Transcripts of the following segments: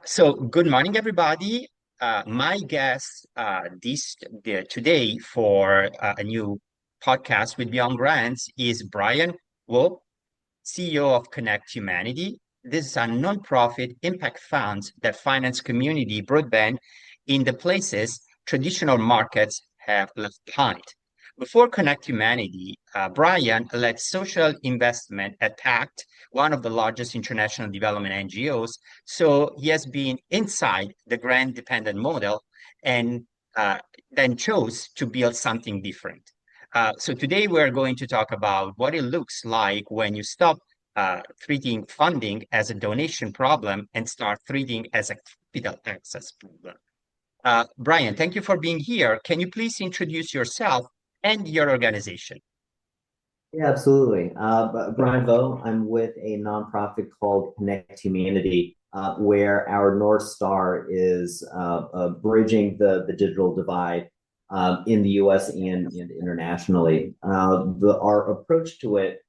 So good morning, everybody. My guest today for a new podcast with Beyond Grants is Brian Wolf, CEO of Connect Humanity. This is a nonprofit impact fund that finance community broadband in the places traditional markets have left behind. Before Connect Humanity, Brian led social investment at PACT, one of the largest international development NGOs. So he has been inside the grant dependent model and uh, then chose to build something different. So today we're going to talk about what it looks like when you stop treating funding as a donation problem and start treating as a capital access problem. Brian, thank you for being here. Can you please introduce yourself and your organization? Yeah, absolutely. Brian Vo, I'm with a nonprofit called Connect Humanity, where our North Star is bridging the digital divide in the US and internationally. Our approach to it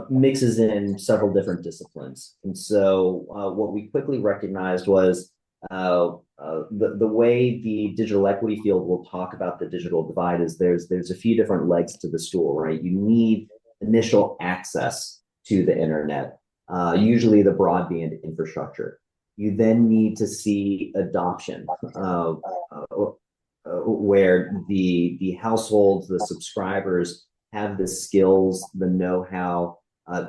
mixes in several different disciplines. And so what we quickly recognized was the way the digital equity field will talk about the digital divide is there's a few different legs to the stool, right? You need initial access to the internet, usually the broadband infrastructure. You then need to see adoption, where the households, the subscribers have the skills, the know-how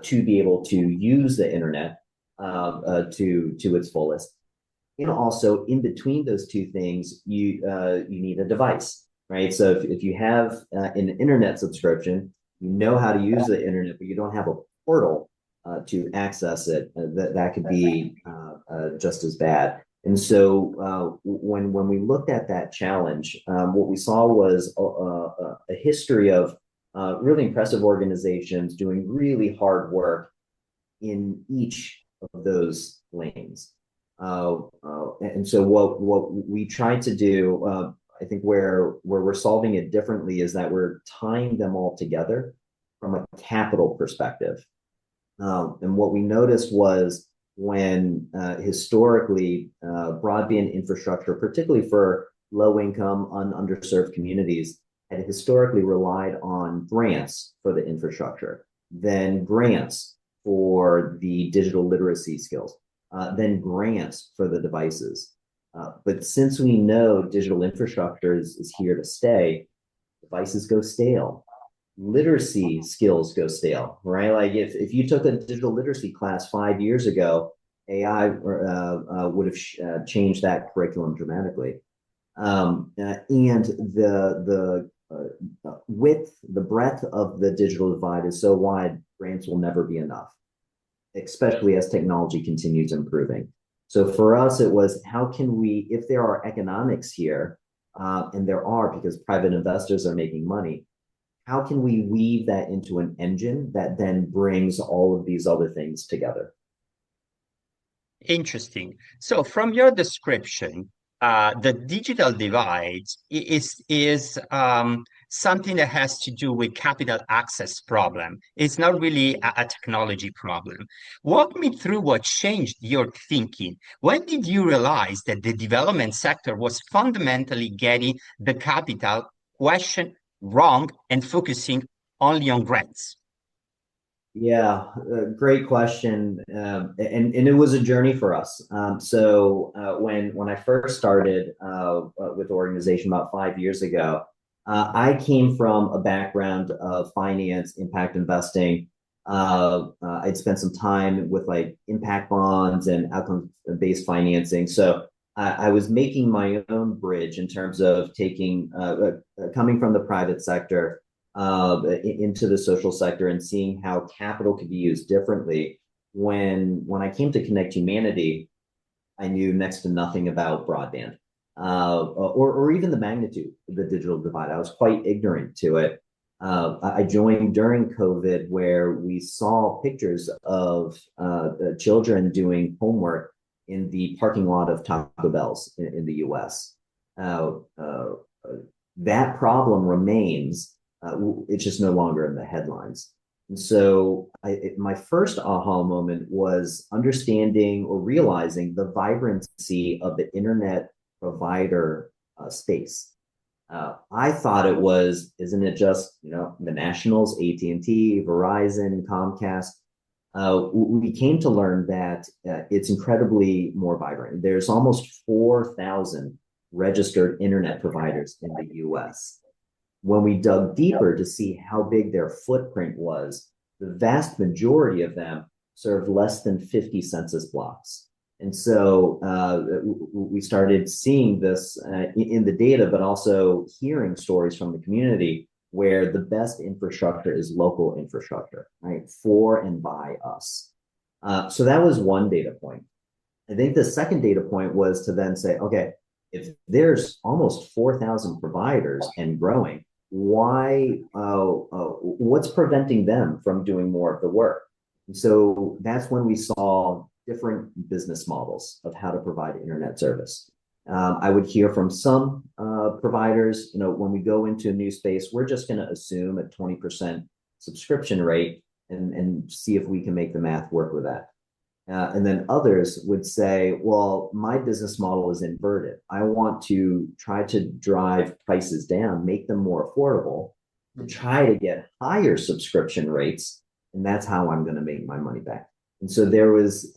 to be able to use the internet to its fullest. And also in between those two things, you need a device, right? So if you have an internet subscription, you know how to use the internet, but you don't have a portal to access it, that could be just as bad. And so when we looked at that challenge, what we saw was a history of really impressive organizations doing really hard work in each of those lanes. And so what we tried to do, I think where we're solving it differently is that we're tying them all together from a capital perspective. And what we noticed was when historically broadband infrastructure, particularly for low income, underserved communities, had historically relied on grants for the infrastructure, then grants for the digital literacy skills, then grants for the devices. But since we know digital infrastructure is here to stay, devices go stale, literacy skills go stale, right? Like if you took a digital literacy class 5 years ago, AI would have changed that curriculum dramatically. And the width, the breadth of the digital divide is so wide, grants will never be enough, especially as technology continues improving. So for us, it was how can we, if there are economics here, and there are because private investors are making money, how can we weave that into an engine that then brings all of these other things together? Interesting. So from your description, the digital divide is something that has to do with capital access problem. It's not really a technology problem. Walk me through what changed your thinking. When did you realize that the development sector was fundamentally getting the capital question wrong and focusing only on grants? Yeah, great question, and it was a journey for us. When I first started with the organization about 5 years ago, I came from a background of finance, impact investing. I'd spent some time with like impact bonds and outcome-based financing. So I was making my own bridge in terms of coming from the private sector into the social sector and seeing how capital could be used differently. When I came to Connect Humanity, I knew next to nothing about broadband or even the magnitude of the digital divide. I was quite ignorant to it. I joined during COVID, where we saw pictures of children doing homework in the parking lot of Taco Bell's in the US. That problem remains. It's just no longer in the headlines. And so my first aha moment was understanding or realizing the vibrancy of the internet provider space. I thought it was, isn't it just, the nationals, AT&T, Verizon, Comcast? We came to learn that it's incredibly more vibrant. There's almost 4,000 registered internet providers in the US. When we dug deeper to see how big their footprint was, the vast majority of them served less than 50 census blocks. And so we started seeing this in the data, but also hearing stories from the community where the best infrastructure is local infrastructure, right? For and by us. So that was one data point. I think the second data point was to then say, okay, if there's almost 4,000 providers and growing, what's preventing them from doing more of the work? And so that's when we saw different business models of how to provide internet service. I would hear from some providers, when we go into a new space, we're just going to assume a 20% subscription rate and see if we can make the math work with that. And then others would say, well, my business model is inverted. I want to try to drive prices down, make them more affordable, to try to get higher subscription rates. And that's how I'm going to make my money back. And so there was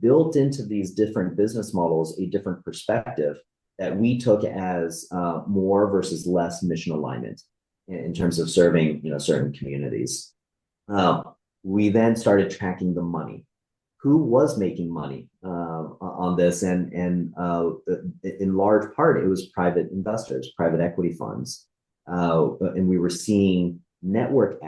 built into these different business models a different perspective that we took as more versus less mission alignment in terms of serving certain communities. We then started tracking the money. Who was making money on this? And in large part, it was private investors, private equity funds. And we were seeing networks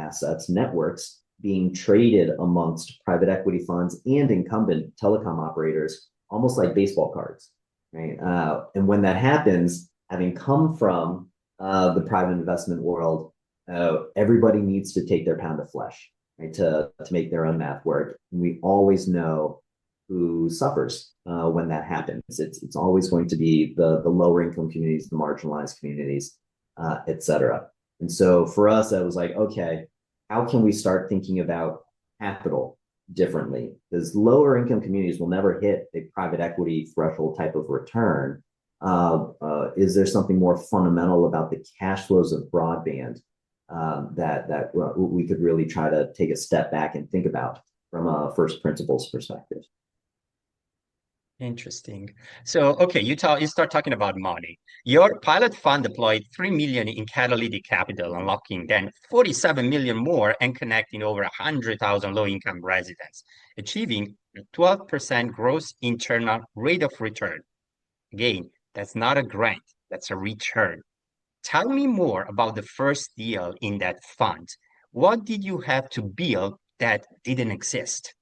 being traded amongst private equity funds and incumbent telecom operators, almost like baseball cards, right? And when that happens, having come from the private investment world, everybody needs to take their pound of flesh, right, to make their own math work. And we always know who suffers when that happens. It's always going to be the lower income communities, the marginalized communities, et cetera. And so for us, I was like, okay, how can we start thinking about capital differently? Because lower income communities will never hit a private equity threshold type of return. Is there something more fundamental about the cash flows of broadband that we could really try to take a step back and think about from a first principles perspective? Interesting. So, okay, you start talking about money. Your pilot fund deployed 3 million in catalytic capital, unlocking then 47 million more and connecting over 100,000 low-income residents, achieving a 12% gross internal rate of return. Again, that's not a grant, that's a return. Tell me more about the first deal in that fund. What did you have to build that didn't exist?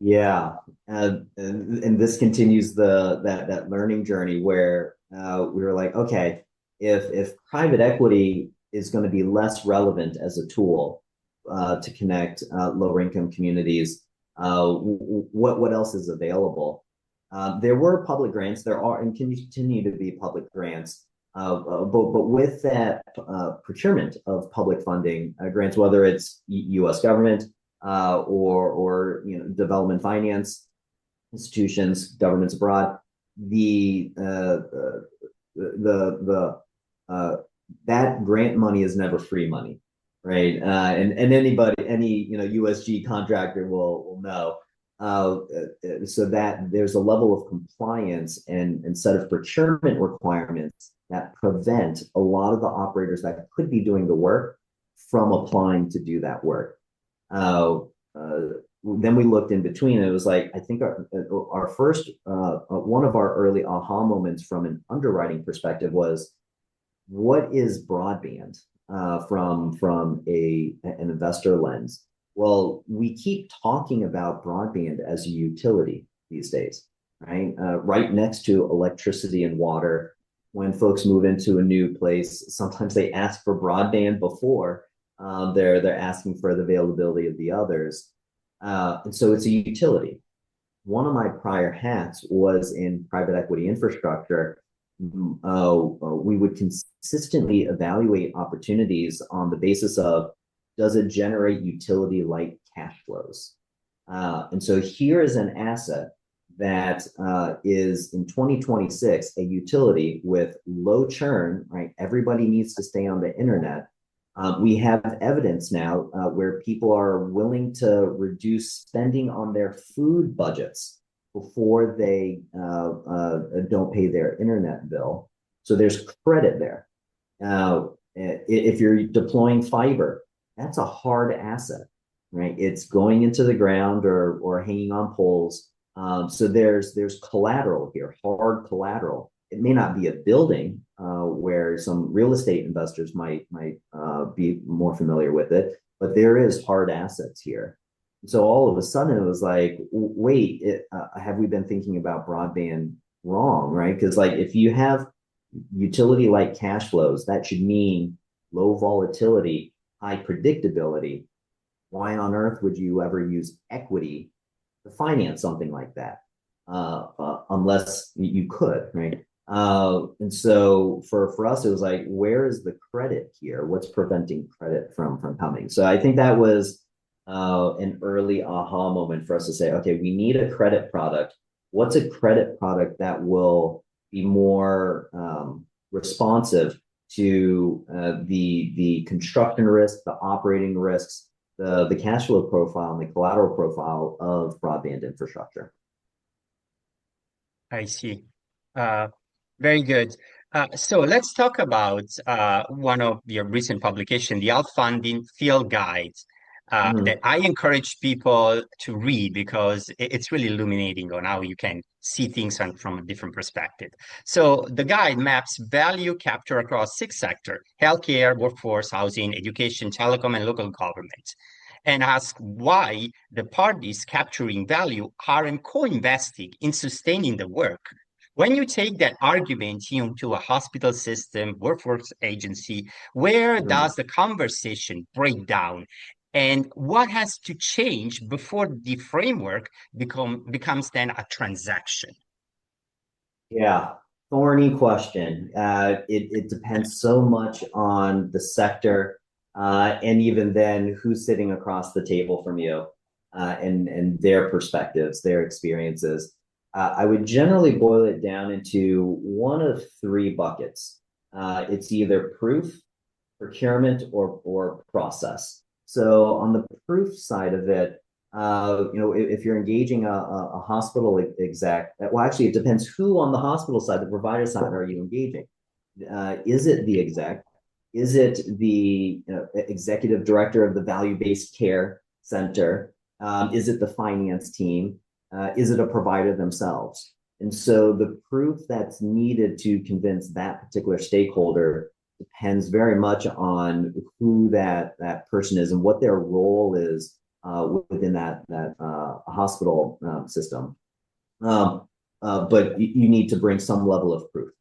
Yeah, and this continues that learning journey where we were like, okay, if private equity is going to be less relevant as a tool to connect lower income communities, what else is available? There were public grants, there are and continue to be public grants, but with that procurement of public funding grants, whether it's U.S. government or development finance institutions, governments abroad, the that grant money is never free money, right? And any USG contractor will know. So that there's a level of compliance and set of procurement requirements that prevent a lot of the operators that could be doing the work from applying to do that work. Then we looked in between, and it was like, I think our first, one of our early aha moments from an underwriting perspective was, what is broadband from an investor lens? Well, we keep talking about broadband as a utility these days, right? Right next to electricity and water. When folks move into a new place, sometimes they ask for broadband before they're asking for the availability of the others. And so it's a utility. One of my prior hats was in private equity infrastructure. We would consistently evaluate opportunities on the basis of does it generate utility-like cash flows? And so here is an asset that is in 2026 a utility with low churn, right? Everybody needs to stay on the internet. We have evidence now where people are willing to reduce spending on their food budgets before they don't pay their internet bill. So there's credit there. If you're deploying fiber, that's a hard asset, right? It's going into the ground or hanging on poles. So there's collateral here, hard collateral. It may not be a building where some real estate investors might be more familiar with it, but there is hard assets here. So all of a sudden it was like, wait, have we been thinking about broadband wrong, right? Because like if you have utility like cash flows, that should mean low volatility, high predictability. Why on earth would you ever use equity to finance something like that? Unless you could, right? And so for us, it was like, where is the credit here? What's preventing credit from coming? So I think that was an early aha moment for us to say, okay, we need a credit product. What's a credit product that will be more responsive to the construction risk, the operating risks, the cash flow profile, and the collateral profile of broadband infrastructure? I see. Uh, Very good. So let's talk about one of your recent publication, the Outfunding Field Guide, that I encourage people to read because it's really illuminating on how you can see things from a different perspective. So the guide maps value capture across six sectors: healthcare, workforce, housing, education, telecom, and local government, and ask why the parties capturing value aren't co-investing in sustaining the work. When you take that argument into a hospital system, workforce agency, where does the conversation break down? And what has to change before the framework becomes then a transaction? Yeah, thorny question. It depends so much on the sector, and even then, who's sitting across the table from you, and their perspectives, their experiences. I would generally boil it down into one of three buckets. It's either proof, procurement, or process. So on the proof side of it, if you're engaging a hospital exec, well, actually, it depends who on the hospital side, the provider side, are you engaging? Is it the exec? Is it the executive director of the value-based care center? Is it the finance team? Is it a provider themselves? And so the proof that's needed to convince that particular stakeholder depends very much on who that person is and what their role is within that hospital system. But you need to bring some level of proof.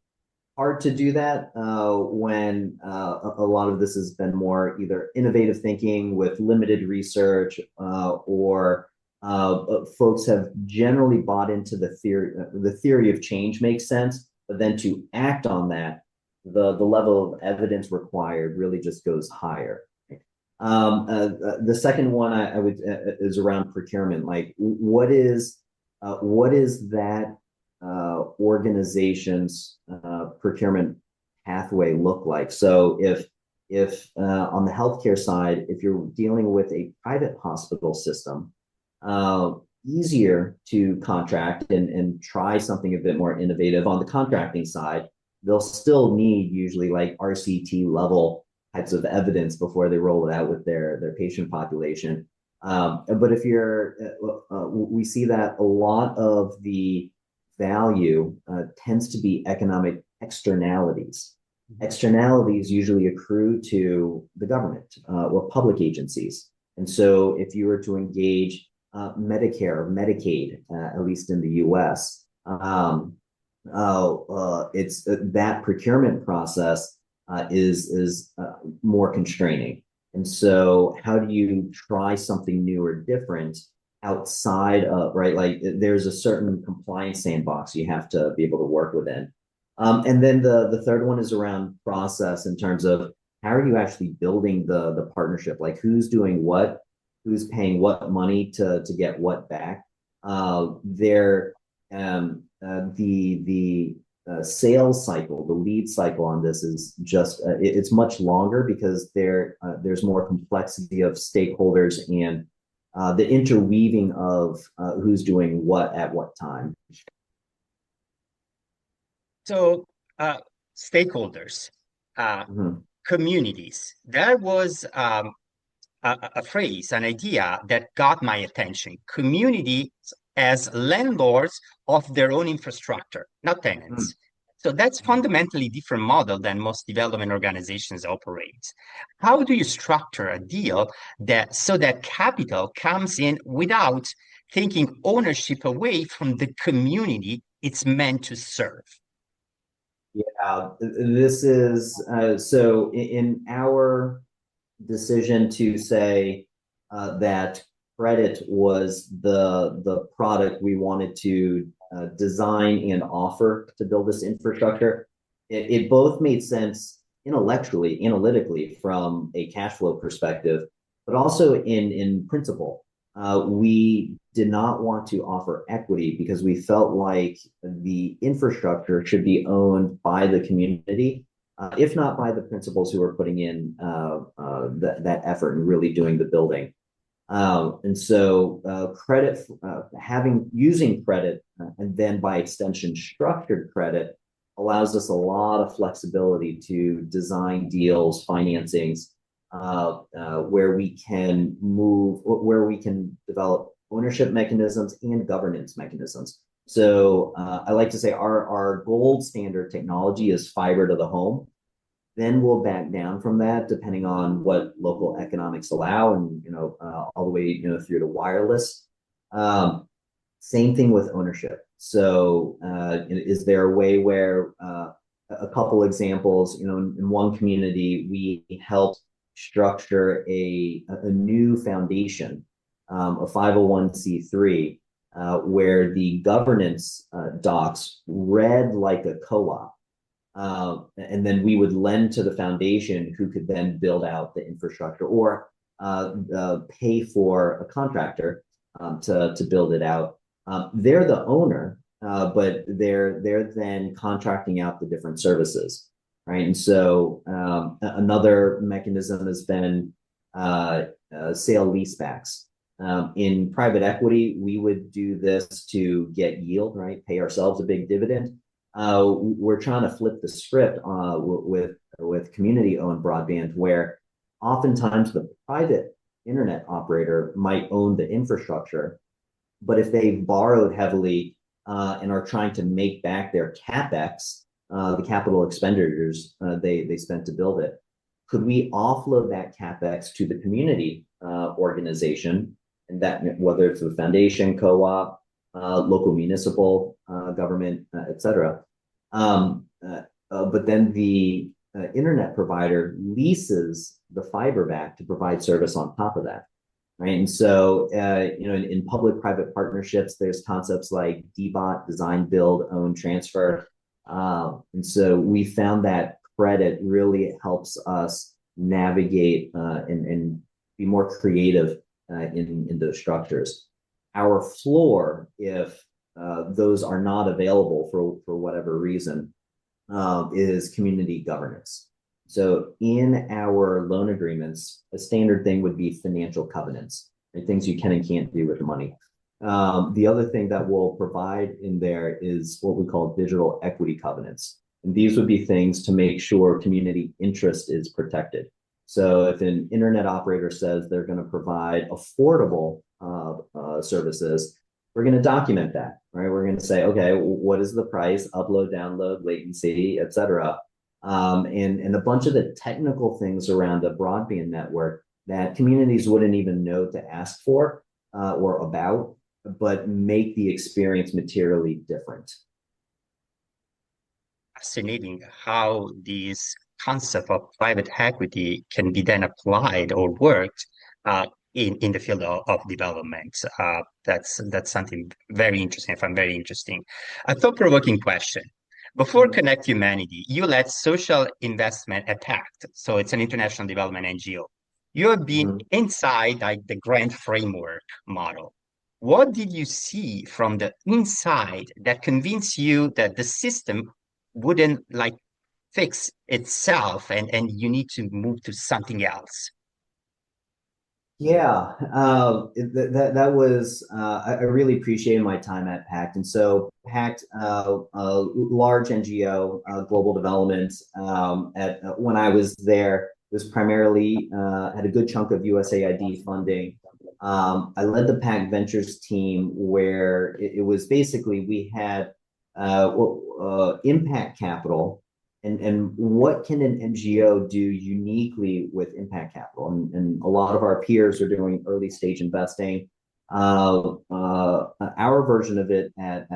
Hard to do that when a lot of this has been more either innovative thinking with limited research, or folks have generally bought into the theory of change makes sense, but then to act on that, the level of evidence required really just goes higher. The second one I would is around procurement. Like, what is that organization's procurement pathway look like? So if on the healthcare side, if you're dealing with a private hospital system, easier to contract and try something a bit more innovative. On the contracting side, they'll still need usually like RCT level types of evidence before they roll it out with their patient population. But if you're, we see that a lot of the value tends to be economic externalities. Externalities usually accrue to the government or public agencies. And so if you were to engage Medicare or Medicaid, at least in the US, it's that procurement process is more constraining. And so how do you try something new or different outside of, right? Like there's a certain compliance sandbox you have to be able to work within. And then the third one is around process in terms of how are you actually building the partnership? Like who's doing what, who's paying what money to get what back. There, the sales cycle, the lead cycle on this is just it's much longer because there's more complexity of stakeholders and the interweaving of who's doing what at what time. So, stakeholders, uh, Mhm. communities. There was a phrase, an idea that got my attention. Communities as landlords of their own infrastructure, not Mhm. tenants. So that's fundamentally different model than most development organizations operate. How do you structure a deal that so that capital comes in without taking ownership away from the community it's meant to serve? This is so in our decision to say that credit was the product we wanted to design and offer to build this infrastructure. It both made sense intellectually, analytically, from a cash flow perspective, but also in principle. We did not want to offer equity because we felt like the infrastructure should be owned by the community, if not by the principals who are putting in that effort and really doing the building. And so credit, having using credit, and then by extension structured credit, allows us a lot of flexibility to design deals, financings, where we can move, where we can develop ownership mechanisms and governance mechanisms. So I like to say our gold standard technology is fiber to the home. Then we'll back down from that depending on what local economics allow, and all the way through to wireless. Um, Same thing with ownership. So is there a way where a couple examples, in one community we helped structure a new foundation, a 501(c)(3), where the governance docs read like a co-op, and then we would lend to the foundation who could then build out the infrastructure or pay for a contractor to build it out. They're the owner, but they're then contracting out the different services, right? And so another mechanism has been sale leasebacks. In private equity, we would do this to get yield, right? Pay ourselves a big dividend. We're trying to flip the script with community-owned broadband, where oftentimes the private internet operator might own the infrastructure, but if they've borrowed heavily and are trying to make back their capex, the capital expenditures they spent to build it, could we offload that capex to the community organization, and that whether it's the foundation, co-op, local municipal government, etc. But then the internet provider leases the fiber back to provide service on top of that, right? And so, in public-private partnerships, there's concepts like DBOT, design, build, own, transfer. And so we found that credit really helps us navigate and be more creative in those structures. Our floor, if those are not available for whatever reason, is community governance. So in our loan agreements, a standard thing would be financial covenants, right? Things you can and can't do with money. The other thing that we'll provide in there is what we call digital equity covenants. And these would be things to make sure community interest is protected. So if an internet operator says they're going to provide affordable services, we're going to document that, right? We're going to say, okay, what is the price, upload, download, latency, et cetera. And a bunch of the technical things around a broadband network that communities wouldn't even know to ask for or about, but make the experience materially different. Fascinating how this concept of private equity can be then applied or worked in the field of development. That's something very interesting. I find very interesting. A thought-provoking question. Before Mhm. Connect Humanity, you led social investment at PACT, so it's an international development NGO. You have been Mhm. inside like the grant framework model. What did you see from the inside that convinced you that the system wouldn't like fix itself and you need to move to something else? Yeah, that was I really appreciated my time at PACT, and so PACT, large NGO, global development. At when I was there, was primarily had a good chunk of USAID funding. I led the PACT Ventures team, where it was basically we had impact capital and what can an NGO do uniquely with impact capital? And a lot of our peers are doing early stage investing. Our version of it at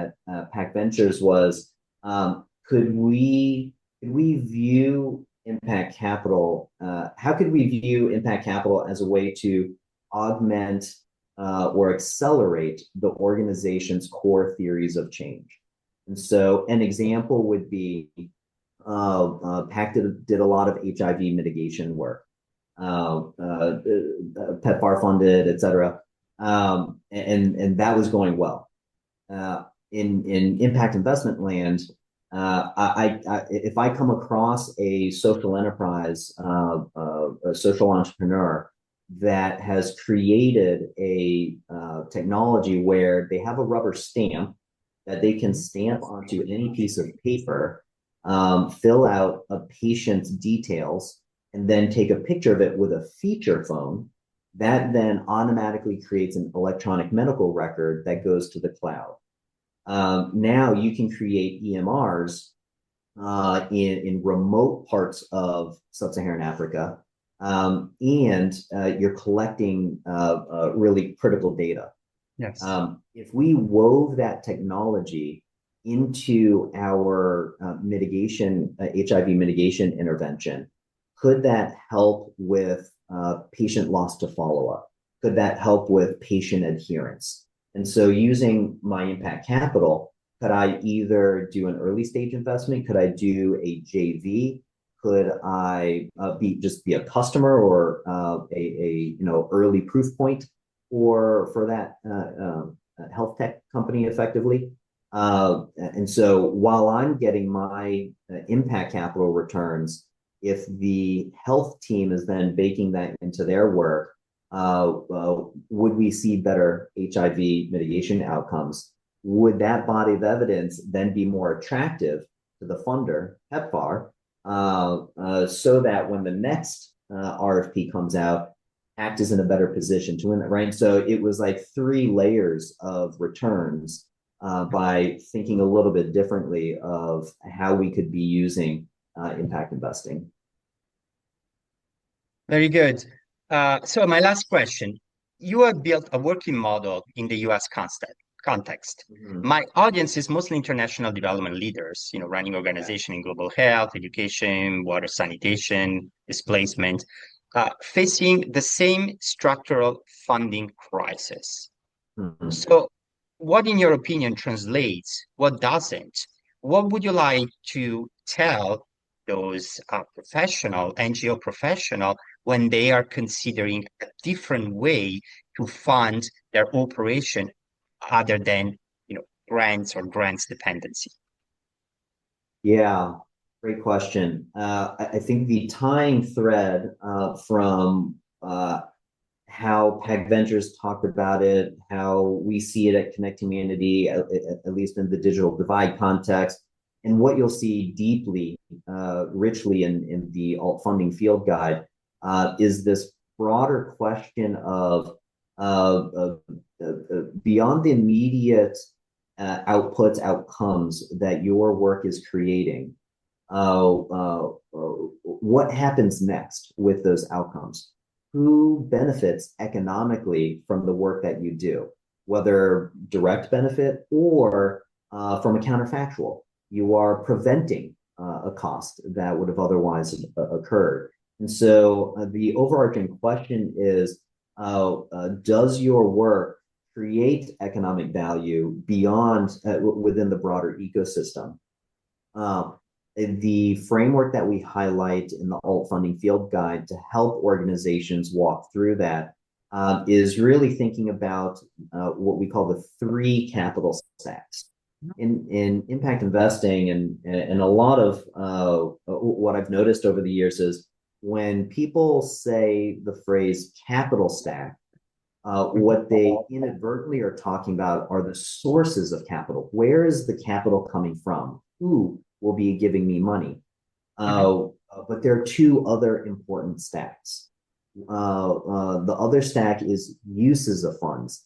Pac Ventures was could we view impact capital? How could we view impact capital as a way to augment or accelerate the organization's core theories of change? And so, an example would be PAC did a lot of HIV mitigation work, PEPFAR funded, et cetera. And that was going well. In impact investment land, if I come across a social enterprise, a social entrepreneur that has created a technology where they have a rubber stamp that they can stamp onto any piece of paper, fill out a patient's details, and then take a picture of it with a feature phone, that then automatically creates an electronic medical record that goes to the cloud. Now you can create EMRs in remote parts of sub-Saharan Africa, and you're collecting really critical data. Yes. If we wove that technology into our HIV mitigation intervention, could that help with patient loss to follow-up? Could that help with patient adherence? And so using my impact capital, could I either do an early stage investment? Could I do a JV? Could I be a customer or a early proof point for that health tech company effectively? And so while I'm getting my impact capital returns, if the health team is then baking that into their work, would we see better HIV mitigation outcomes? Would that body of evidence then be more attractive to the funder, PEPFAR, so that when the next RFP comes out, ACT is in a better position to win it, right? So it was like 3 layers of returns by thinking a little bit differently of how we could be using impact investing. Very good. So my last question, you have built a working model in the US context. Mhm. My audience is mostly international development leaders, running organization in global health, education, water sanitation, displacement, facing the same structural funding crisis. Mhm. So what, in your opinion, translates? What doesn't? What would you like to tell those NGO professional, when they are considering a different way to fund their operation other than, grants or grants dependency? Yeah, great question. I think the tying thread from how Peg Ventures talked about it, how we see it at Connect Humanity, at least in the digital divide context, and what you'll see deeply, richly in the alt funding field guide, is this broader question of beyond the immediate outputs, outcomes that your work is creating. What happens next with those outcomes? Who benefits economically from the work that you do, whether direct benefit or from a counterfactual? You are preventing a cost that would have otherwise occurred. And so the overarching question is, does your work create economic value beyond within the broader ecosystem? Um, the framework that we highlight in the alt funding field guide to help organizations walk through that is really thinking about what we call the three capital stacks. In impact investing and a lot of what I've noticed over the years is when people say the phrase capital stack, what they inadvertently are talking about are the sources of capital. Where is the capital coming from? Who will be giving me money? But there are two other important stacks. The other stack is uses of funds.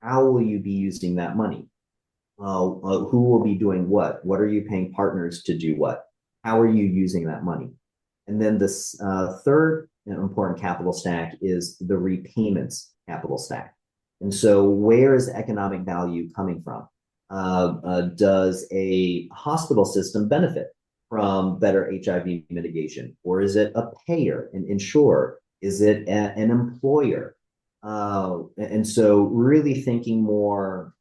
How will you be using that money? Who will be doing what? What are you paying partners to do what? How are you using that money? And then this third important capital stack is the repayments capital stack. And so where is economic value coming from? Does a hospital system benefit from better HIV mitigation? Or is it a payer, an insurer? Is it an employer? And so really thinking more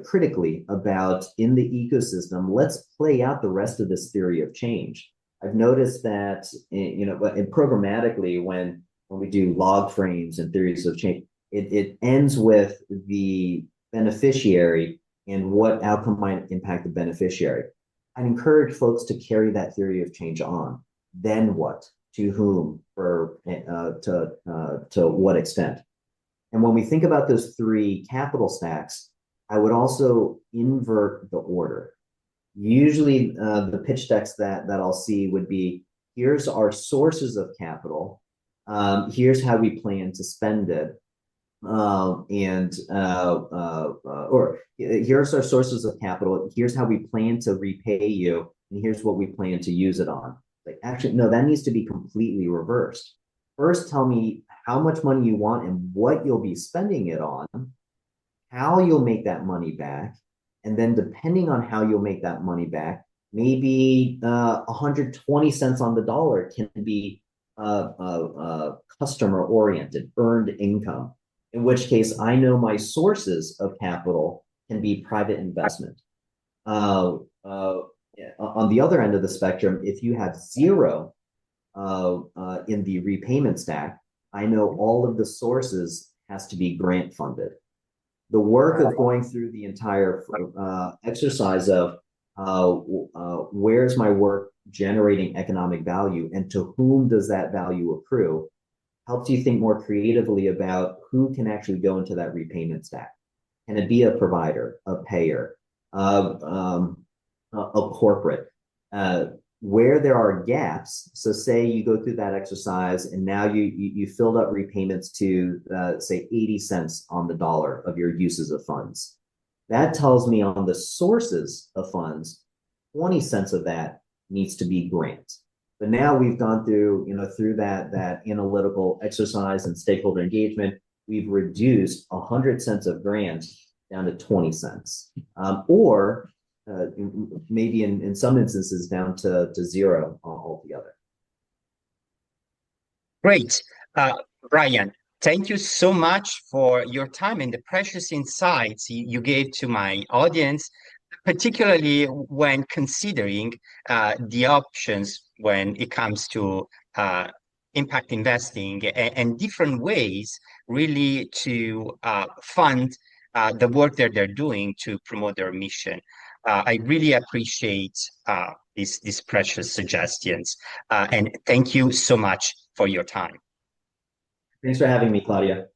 critically about in the ecosystem, let's play out the rest of this theory of change. I've noticed that, and programmatically when we do log frames and theories of change, it ends with the beneficiary and what outcome might impact the beneficiary. I'd encourage folks to carry that theory of change on. Then what? To whom? To what extent? And when we think about those three capital stacks, I would also invert the order. Usually the pitch decks that I'll see would be, here's our sources of capital, here's how we plan to spend it, or here's our sources of capital, here's how we plan to repay you, and here's what we plan to use it on. Like, actually, no, that needs to be completely reversed. First, tell me how much money you want and what you'll be spending it on, how you'll make that money back, and then depending on how you'll make that money back, maybe 120 cents on the dollar can be customer oriented, earned income, in which case I know my sources of capital can be private investment. On the other end of the spectrum, if you have zero in the repayment stack, I know all of the sources has to be grant funded. The work of going through the entire exercise of where's my work generating economic value and to whom does that value accrue helps you think more creatively about who can actually go into that repayment stack. Can it be a provider, a payer, a corporate? Where there are gaps, so say you go through that exercise and now you filled up repayments to say 80 cents on the dollar of your uses of funds. That tells me on the sources of funds, 20 cents of that needs to be grant. But now we've gone through, through that analytical exercise and stakeholder engagement, we've reduced 100 cents of grant down to 20 cents. Or maybe in some instances down to zero altogether. Great. Brian, thank you so much for your time and the precious insights you gave to my audience, particularly when considering the options when it comes to impact investing and different ways really to fund the work that they're doing to promote their mission. I really appreciate these precious suggestions. And thank you so much for your time. Thanks for having me, Claudia.